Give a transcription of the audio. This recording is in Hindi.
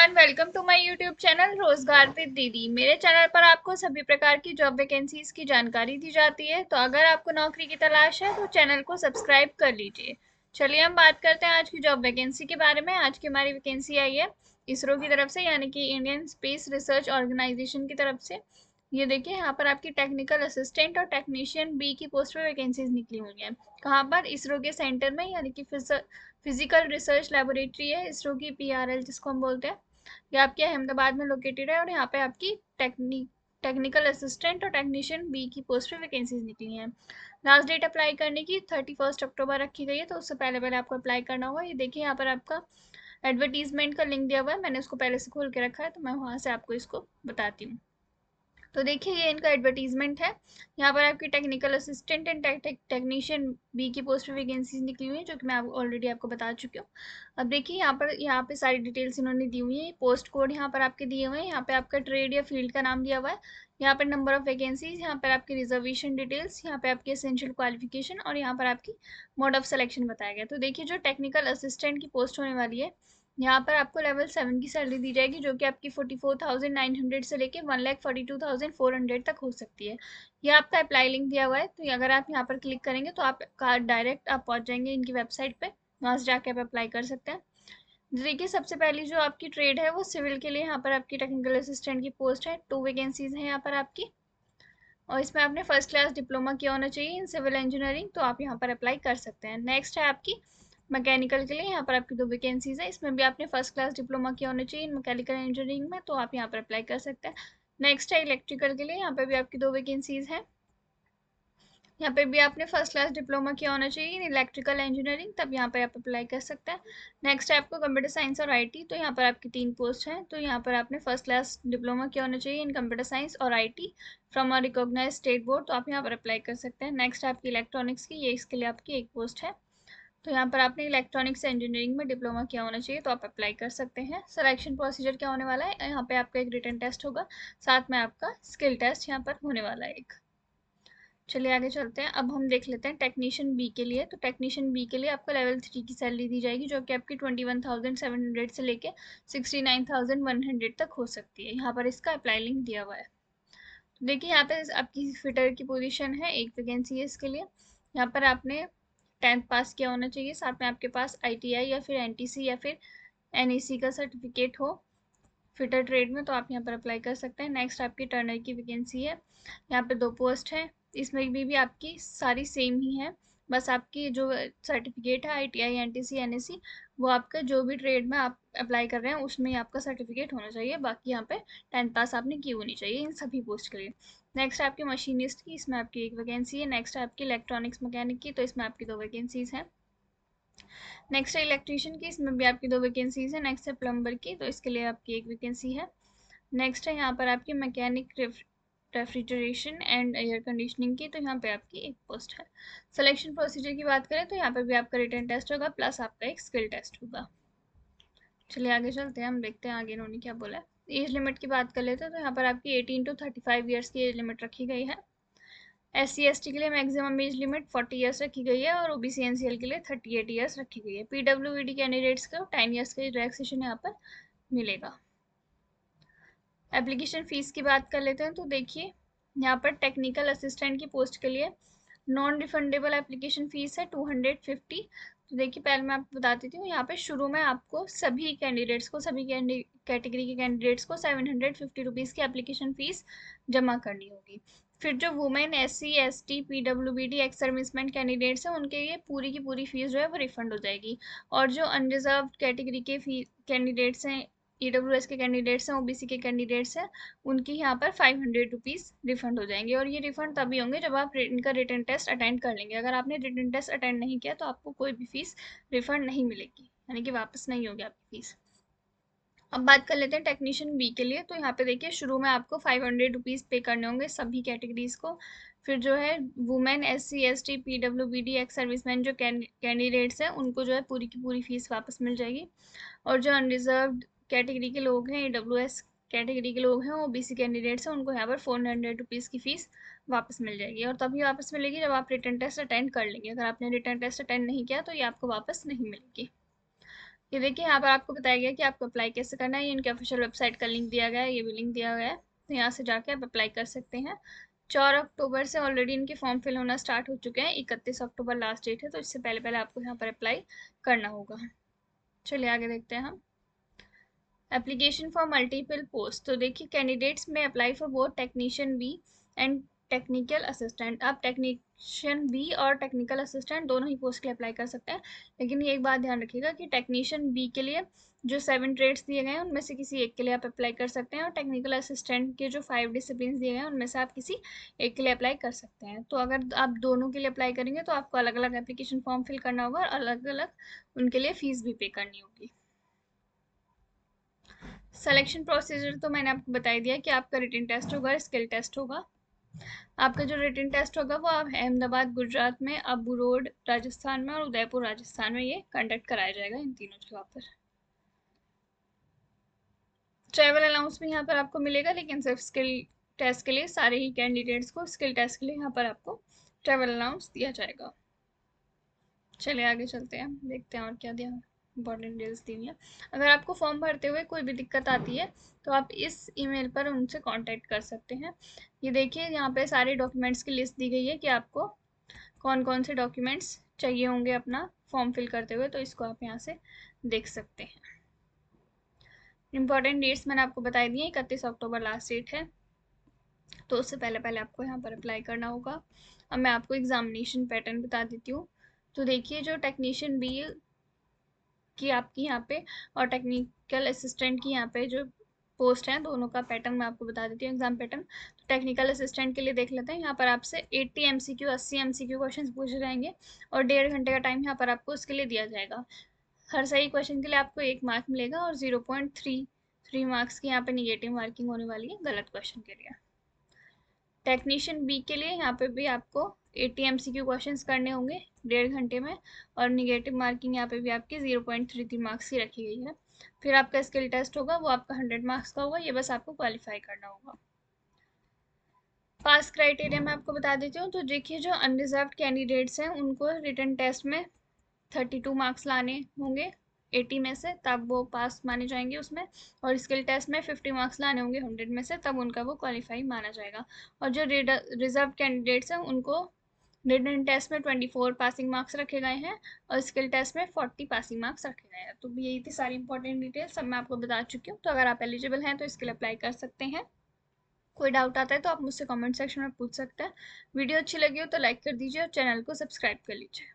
Everyone, welcome to my YouTube channel रोजगार विद दीदी। मेरे चैनल पर आपको सभी प्रकार की जॉब वैकेंसीज की जानकारी दी जाती है, तो अगर आपको नौकरी की तलाश है तो चैनल को सब्सक्राइब कर लीजिए। चलिए हम बात करते हैं आज की जॉब वैकेंसी के बारे में। आज की हमारी वैकेंसी आई है इसरो की तरफ से, यानी कि इंडियन स्पेस रिसर्च ऑर्गेनाइजेशन की तरफ से। ये देखिए यहाँ पर आपकी टेक्निकल असिस्टेंट और टेक्नीशियन बी की पोस्ट पर वैकेंसीज निकली हुई हैं। कहाँ पर? इसरो के सेंटर में, यानी कि फिजिकल रिसर्च लेबोरेटरी है इसरो की, पीआरएल जिसको हम बोलते हैं। ये आपके अहमदाबाद में लोकेटेड है और यहाँ पे आपकी टेक्निकल असिस्टेंट और टेक्नीशियन बी की पोस्ट पे वैकेंसीज निकली हैं। लास्ट डेट अप्लाई करने की 31 अक्टूबर रखी गई है, तो उससे पहले पहले आपको अप्लाई करना होगा। ये देखिए यहाँ पर आपका एडवर्टीजमेंट का लिंक दिया हुआ है, मैंने उसको पहले से खोल के रखा है, तो मैं वहाँ से आपको इसको बताती हूँ। तो देखिए ये इनका एडवर्टीजमेंट है। यहाँ पर आपकी technical assistant and technician B की पोस्ट पे वैकेंसीज निकली हुई है, जो कि मैं ऑलरेडी आपको बता चुकी हूँ। अब देखिए यहाँ पे सारी डिटेल्स इन्होंने दी हुई है। पोस्ट कोड यहाँ पर आपके दिए हुए हैं, यहाँ पे आपका ट्रेड या फील्ड का नाम दिया हुआ है, यहाँ पर नंबर ऑफ वैकेंसीज, यहाँ पर आपकी रिजर्वेशन डिटेल्स, यहाँ पे आपकी एसेंशियल क्वालिफिकेशन और यहाँ पर आपकी मोड ऑफ सिलेक्शन बताया गया। तो देखिए जो टेक्निकल असिस्टेंट की पोस्ट होने वाली है, यहाँ पर आपको लेवल 7 की सैलरी दी जाएगी, जो कि आपकी 44,900 से लेके 1,42,400 तक हो सकती है। ये आपका अप्लाई लिंक दिया हुआ है, तो अगर आप यहाँ पर क्लिक करेंगे तो आप डायरेक्ट आप पहुँच जाएंगे इनकी वेबसाइट पे, वहाँ से जाके आप अप्लाई कर सकते हैं। देखिए सबसे पहली जो आपकी ट्रेड है वो सिविल के लिए, यहाँ पर आपकी टेक्निकल असिस्टेंट की पोस्ट है। 2 वैकेंसीज हैं यहाँ पर आपकी, और इसमें आपने फर्स्ट क्लास डिप्लोमा किया होना चाहिए इन सिविल इंजीनियरिंग, तो आप यहाँ पर अप्लाई कर सकते हैं। नेक्स्ट है आपकी मैकेनिकल के लिए, यहाँ पर आपकी 2 वैकेंसीज है, इसमें भी आपने फर्स्ट क्लास डिप्लोमा किया होना चाहिए इन मैकेनिकल इंजीनियरिंग में, तो आप यहाँ पर अप्लाई कर सकते हैं। नेक्स्ट है इलेक्ट्रिकल के लिए, यहाँ पर भी आपकी 2 वैकेंसीज हैं, यहाँ पे भी आपने फर्स्ट क्लास डिप्लोमा किया होना चाहिए इन इलेक्ट्रिकल इंजीनियरिंग, तब यहाँ पर आप अप्लाई कर सकते हैं। नेक्स्ट है आपको कंप्यूटर साइंस और आईटी, तो यहाँ पर आपकी 3 पोस्ट हैं, तो यहाँ पर आपने फर्स्ट क्लास डिप्लोमा किया होना चाहिए इन कंप्यूटर साइंस और IT from a recognise state board, तो आप यहाँ पर अप्लाई कर सकते हैं। नेक्स्ट है आपकी इलेक्ट्रॉनिक्स की, ये इसके लिए आपकी 1 पोस्ट है, तो यहाँ पर आपने इलेक्ट्रॉनिक्स इंजीनियरिंग में डिप्लोमा किया होना चाहिए, तो आप अप्लाई कर सकते हैं। सिलेक्शन प्रोसीजर क्या होने वाला है, यहाँ पे आपका एक रिटन टेस्ट होगा, साथ में आपका स्किल टेस्ट यहाँ पर होने वाला है एक। चलिए आगे चलते हैं। अब हम देख लेते हैं टेक्नीशियन बी के लिए। तो टेक्नीशियन बी के लिए आपको लेवल 3 की सैलरी दी जाएगी, जो कि आपकी 21,700 से लेके 69,100 तक हो सकती है। यहाँ पर इसका अप्लाई लिंक दिया हुआ है। तो देखिए यहाँ पे आपकी फिटर की पोजीशन है, 1 वैकेंसी है इसके लिए। यहाँ पर आपने 10th पास किया होना चाहिए, साथ में आपके पास आईटीआई या फिर एनटीसी या फिर एनईसी का सर्टिफिकेट हो फिटर ट्रेड में, तो आप यहाँ पर अप्लाई कर सकते हैं। नेक्स्ट आपकी टर्नर की वैकेंसी है, यहाँ पे 2 पोस्ट है, इसमें भी आपकी सारी सेम ही है, बस आपकी जो सर्टिफिकेट है आईटीआई एनटीसी एनएससी, वो आपका जो भी ट्रेड में आप अप्लाई कर रहे हैं उसमें ही आपका सर्टिफिकेट होना चाहिए। बाकी यहाँ पे 10th पास आपने की होनी चाहिए इन सभी पोस्ट के लिए। नेक्स्ट आपकी मशीनिस्ट की, इसमें आपकी 1 वैकेंसी है। नेक्स्ट आपकी इलेक्ट्रॉनिक्स मैकेनिक की, तो इसमें आपकी 2 वैकेंसीज हैं। नेक्स्ट है इलेक्ट्रीशियन की, इसमें भी आपकी 2 वैकेंसीज है। नेक्स्ट है प्लम्बर की, तो इसके लिए आपकी 1 वैकेंसी है। नेक्स्ट है यहाँ पर आपकी mechanic refrigeration and air conditioning की, तो यहाँ पे आपकी 1 पोस्ट है। सिलेक्शन प्रोसीजर की बात करें तो यहाँ पर भी आपका रिटन टेस्ट होगा, प्लस आपका एक स्किल टेस्ट होगा। चलिए आगे चलते हैं, हम देखते हैं आगे इन्होंने क्या बोला है। एज लिमिट की बात कर लेते हैं, तो यहाँ पर आपकी 18 to 35 ईयर्स की एज लिमिट रखी गई है। SC/ST के लिए मैक्सिमम एज लिमिट 40 ईयर्स रखी गई है, और OBC NCL के लिए 38 ईयर्स रखी गई है। PWD कैंडिडेट्स को 10 ईयर्स का रिलैक्सेशन यहाँ पर मिलेगा। एप्लीकेशन फ़ीस की बात कर लेते हैं, तो देखिए यहाँ पर टेक्निकल असिस्टेंट की पोस्ट के लिए नॉन रिफंडेबल एप्लीकेशन फ़ीस है 250। तो देखिए पहले मैं आपको बता देती हूँ, यहाँ पे शुरू में आपको सभी कैंडिडेट्स को, सभी कैटेगरी के कैंडिडेट्स को 750 रुपीज़ की एप्लीकेशन फ़ीस जमा करनी होगी। फिर जो women SC/ST PWBD ex serviceman candidates हैं, उनके ये पूरी की पूरी फीस जो है वो रिफंड हो जाएगी। और जो अनरिजर्व कैटेगरी के कैंडिडेट्स हैं, EWS के कैंडिडेट्स हैं, OBC के कैंडिडेट्स हैं, उनकी यहाँ पर 500 रुपीज़ रिफंड हो जाएंगे। और ये रिफंड तभी होंगे जब आप इनका रिटन टेस्ट अटेंड कर लेंगे। अगर आपने रिटन टेस्ट अटेंड नहीं किया तो आपको कोई भी फीस रिफंड नहीं मिलेगी, यानी कि वापस नहीं होगी आपकी फीस। अब बात कर लेते हैं टेक्नीशियन बी के लिए। तो यहाँ पे देखिए शुरू में आपको 500 रुपीज़ पे करने होंगे सभी कैटेगरीज को। फिर जो है women SC/ST PWBD ex serviceman जो कैंडिडेट्स हैं, उनको जो है पूरी की पूरी फीस वापस मिल जाएगी। और जो अनरिजर्व कैटेगरी के लोग हैं, EWS कैटेगरी के लोग हैं, OBC कैंडिडेट्स हैं, उनको यहाँ पर 400 रुपीज़ की फ़ीस वापस मिल जाएगी। और तभी वापस मिलेगी जब आप रिटन टेस्ट अटेंड कर लेंगे। अगर आपने रिटन टेस्ट अटेंड नहीं किया तो ये आपको वापस नहीं मिलेगी। ये देखिए यहाँ पर आपको बताया गया कि आपको अप्लाई कैसे करना है। ये इनके ऑफिशियल वेबसाइट का लिंक दिया गया है, ये भी लिंक दिया गया है, तो यहाँ से जाके आप अप्लाई कर सकते हैं। 4 अक्टूबर से ऑलरेडी इनके फॉर्म फिल होना स्टार्ट हो चुके हैं, 31 अक्टूबर लास्ट डेट है, तो इससे पहले पहले आपको यहाँ पर अप्लाई करना होगा। चलिए आगे देखते हैं हम। एप्लीकेशन फॉर मल्टीपल पोस्ट, तो देखिए candidates may apply for both technician B and technical assistant. आप टेक्नीशियन बी और टेक्निकल असिस्टेंट दोनों ही पोस्ट के लिए अप्लाई कर सकते हैं, लेकिन ये एक बात ध्यान रखिएगा कि टेक्नीशियन बी के लिए जो 7 ट्रेड्स दिए गए हैं उनमें से किसी एक के लिए आप अप्लाई कर सकते हैं, और टेक्निकल असिस्टेंट के जो 5 डिसिप्लिन दिए गए हैं उनमें से आप किसी एक के लिए अप्लाई कर सकते हैं। तो अगर आप दोनों के लिए अप्लाई करेंगे तो आपको अलग अलग एप्लीकेशन फॉर्म फिल करना होगा और अलग अलग उनके लिए फीस भी पे करनी होगी। सिलेक्शन प्रोसीजर तो मैंने आपको बता ही दिया कि आपका रिटन टेस्ट होगा, स्किल टेस्ट होगा। आपका जो रिटन टेस्ट होगा वो आप अहमदाबाद गुजरात में, अबू रोड राजस्थान में और उदयपुर राजस्थान में ये कंडक्ट कराया जाएगा, इन तीनों जगह पर। ट्रैवल अलाउंस भी यहाँ पर आपको मिलेगा, लेकिन सिर्फ स्किल टेस्ट के लिए सारे ही कैंडिडेट्स को स्किल टेस्ट के लिए यहाँ पर आपको ट्रैवल अलाउंस दिया जाएगा। चलिए आगे चलते हैं, देखते हैं और क्या दिया इंपॉर्टेंट डिटेल्स दी हुई है। अगर आपको फॉर्म भरते हुए कोई भी दिक्कत आती है तो आप इस ईमेल पर उनसे कांटेक्ट कर सकते हैं। ये देखिए यहाँ पे सारे डॉक्यूमेंट्स की लिस्ट दी गई है कि आपको कौन कौन से डॉक्यूमेंट्स चाहिए होंगे अपना फॉर्म फिल करते हुए, तो इसको आप यहाँ से देख सकते हैं। इंपॉर्टेंट डेट्स मैंने आपको बताई दी है, 31 अक्टूबर लास्ट डेट है, तो उससे पहले पहले आपको यहाँ पर अप्लाई करना होगा। अब मैं आपको एग्जामिनेशन पैटर्न बता देती हूँ। तो देखिए जो टेक्नीशियन बी की आपकी यहाँ पे और टेक्निकल असिस्टेंट की यहाँ पे जो पोस्ट है, दोनों का पैटर्न मैं आपको बता देती हूँ, एग्जाम पैटर्न। तो टेक्निकल असिस्टेंट के लिए देख लेते हैं। यहाँ पर आपसे 80 MCQ 80 MCQ क्वेश्चन पूछे जाएंगे और 1.5 घंटे का टाइम यहाँ पर आपको उसके लिए दिया जाएगा। हर सही क्वेश्चन के लिए आपको 1 मार्क मिलेगा और 0.33 मार्क्स की यहाँ पे निगेटिव मार्किंग होने वाली है गलत क्वेश्चन के लिए। टेक्नीशियन बी के लिए यहाँ पे भी आपको 80 MCQ क्वेश्चंस करने होंगे 1.5 घंटे में, और निगेटिव मार्किंग यहाँ पे भी आपकी 0.33 मार्क्स की रखी गई है। फिर आपका स्किल टेस्ट होगा, वो आपका 100 मार्क्स का होगा, ये बस आपको क्वालिफाई करना होगा। पास क्राइटेरिया मैं आपको बता देती हूँ। तो देखिए जो अनरिजर्व कैंडिडेट्स हैं उनको रिटन टेस्ट में 32 मार्क्स लाने होंगे 80 में से, तब वो पास माने जाएंगे उसमें, और स्किल टेस्ट में 50 मार्क्स लाने होंगे 100 में से, तब उनका वो क्वालिफाई माना जाएगा। और जो रिजर्व कैंडिडेट्स हैं उनको रिटन टेस्ट में 24 पासिंग मार्क्स रखे गए हैं और स्किल टेस्ट में 40 पासिंग मार्क्स रखे गए हैं। तो यही थी सारी इंपॉर्टेंट डिटेल्स, सब मैं आपको बता चुकी हूँ। तो अगर आप एलिजिबल हैं तो इसके लिए अप्लाई कर सकते हैं। कोई डाउट आता है तो आप मुझसे कमेंट सेक्शन में पूछ सकते हैं। वीडियो अच्छी लगी हो तो लाइक कर दीजिए और चैनल को सब्सक्राइब कर लीजिए।